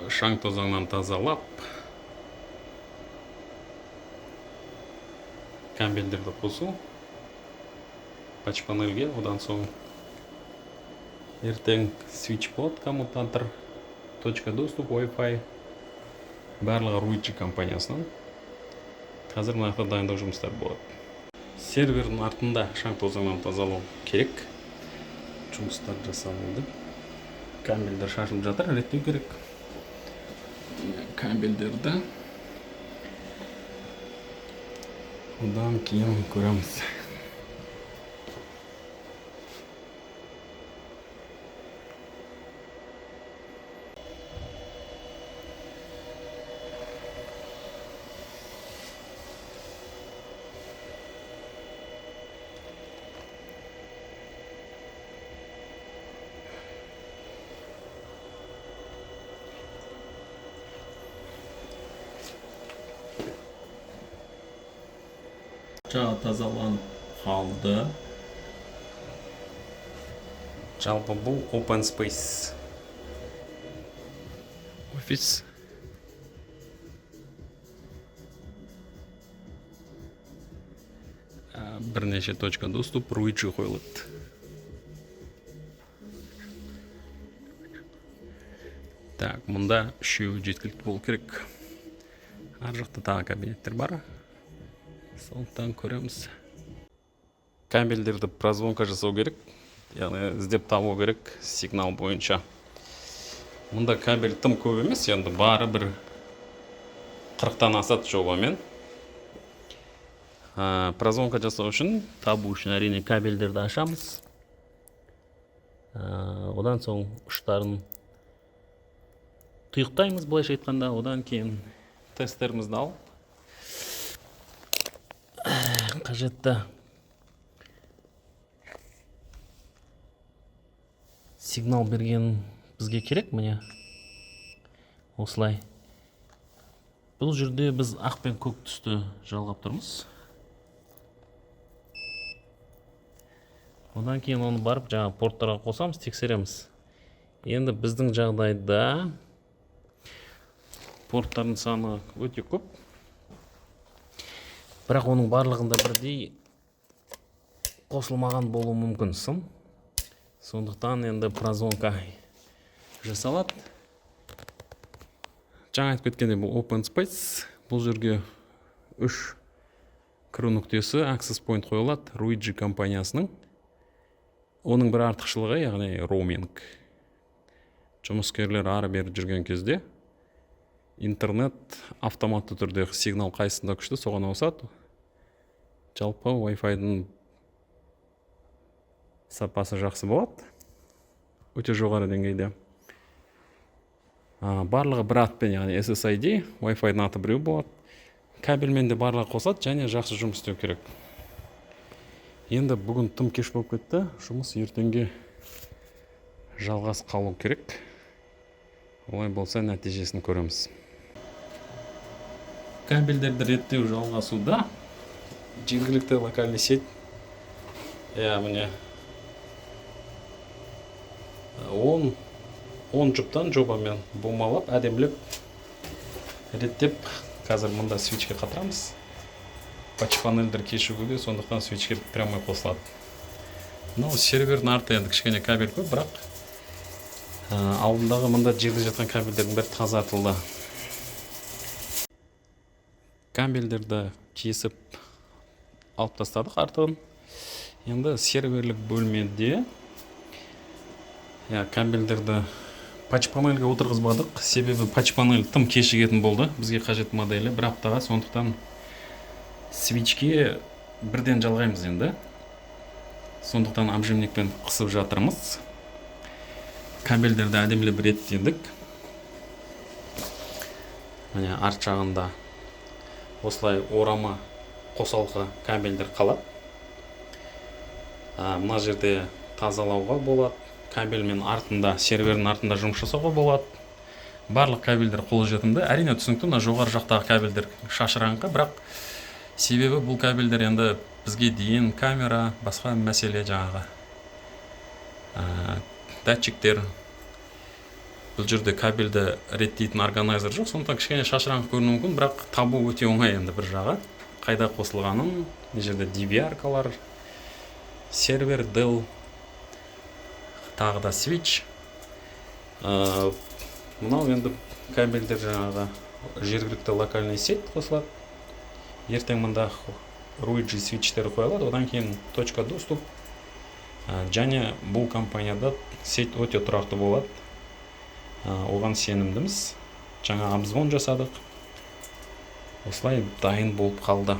шаң тозаңнан тазалап, кабельдерді қосу патч панельге, одан соң ертең switchpod, коммутатор, точка доступ, Wi-Fi барлығы Ruigi компаниясынан. Қазір мына дайындық жұмыстар болады. Сервердің артында шаң тозаңнан тазалау керек. Жұмыстар жасалынды. Кабельдер шашылып жатыр, реттеу керек. Кабельдерді одан кейін көреміз. Жағы тазаланып қалды. Жалпы бұл open space офис. Бірнеше точка доступ Ruigi қойылды. Так, мұнда үшеуі жеткілікті болу керек. Ар жақта тағы кабинеттер бар. Сондықтан көреміз. Кабельдерді прозвонка жасау керек, яғни іздеп табу керек сигнал бойынша. Мұнда кабель тым көп емес, енді бары бір 40-тан асады жобамен. Прозвонка жасау үшін, табу үшін әрине кабельдерді ашамыз. Одан соң ұштарын тұйықтаймыз, былайша айтқанда, одан кейін тестерімізді алып, қажетті сигнал берген бізге керек, міне осылай. Бұл жерде біз ақ пен көк түсті жалғап тұрмыз. Одан кейін оны барып жаңа порттарға қосамыз, тексереміз. Енді біздің жағдайда порттардың саны өте көп. Бірақ оның барлығында бірдей қосылмаған болуы мүмкін сын. Сондықтан енді прозвонка жасалады. Жаңа айтып кеткенде бұл open space. Бұл жерге 3 кіру нүктесі access point қойылады Ruigi компаниясының. Оның бір артықшылығы, яғни roaming. Жұмыскерлер ары бері жүрген кезде интернет автоматты түрде сигнал қайсында күшті соған ауысады. Жалпы Wi-Fi-дің сапасы жақсы болады. Өте жоғары деңгейде. Барлығы бір атпен, яғни SSID, Wi-Fi-дің аты біреу болады. Кабельмен де барлығы қосады, және жақсы жұмыс істеу керек. Енді бүгін тым кеш болып кетті. Жұмыс ертеңге жалғас қалу керек. Олай болса нәтижесін көреміз. Кабельдерді реттеу жалғасуда. Жергілікті локальный сеть. Міне 10 жұптан жобамен бумалап, әдемлеп реттеп, қазір мұнда свичке қатырамыз. Патч панельдер кешігуде, сондықтан свичке прямой қосылады. Сервердің арты енді кішкене кабель көп, бірақ алдындағы мұнда жерде жатқан кабельдердің бәрі тазартылды. Кабельдерді кесіп алып тастадық артығын. Енді серверлік бөлмеде кабельдерді патч панельге отырғызбадық. Себебі патч панель тым кешігетін болды. Бізге қажет моделі бір аптаға, сондықтан свичке бірден жалғаймыз енді. Сондықтан обжимникпен қысып жатырмыз. Кабельдерді әдемілеп реттедік. Міне арт жағында осылай орама қосалқы кабельдер қалады. Мына жерде тазалауға болады. Кабельмен артында, сервердің артында жұмыс жасауға болады. Барлық кабельдер қолжетімді. Әрине түсінікті, мына жоғары жақтағы кабельдер шашыраңқы, бірақ себебі бұл кабельдер енді бізге дейін камера, басқа мәселе жаңағы датчиктер бұл жерде кабельді реттейтін органайзер жоқ, сондықтан кішкене шашыраңқы көрінуі мүмкін, бірақ табу өте оңай. Енді бір жағы қайда қосылғанын, мына жерде DVR-калар, сервер, Dell, тағы да switch. Мынау енді кабельдер жаңағы жергілікті локальный сеть қосылады. Ертең мұнда Ruigi switchtері қойылады, одан кейін точка доступ. Және бұл компанияда сеть өте тұрақты болады. Оған сенімдіміз. Жаңа обзвон жасадық. Осылай дайын болып қалды.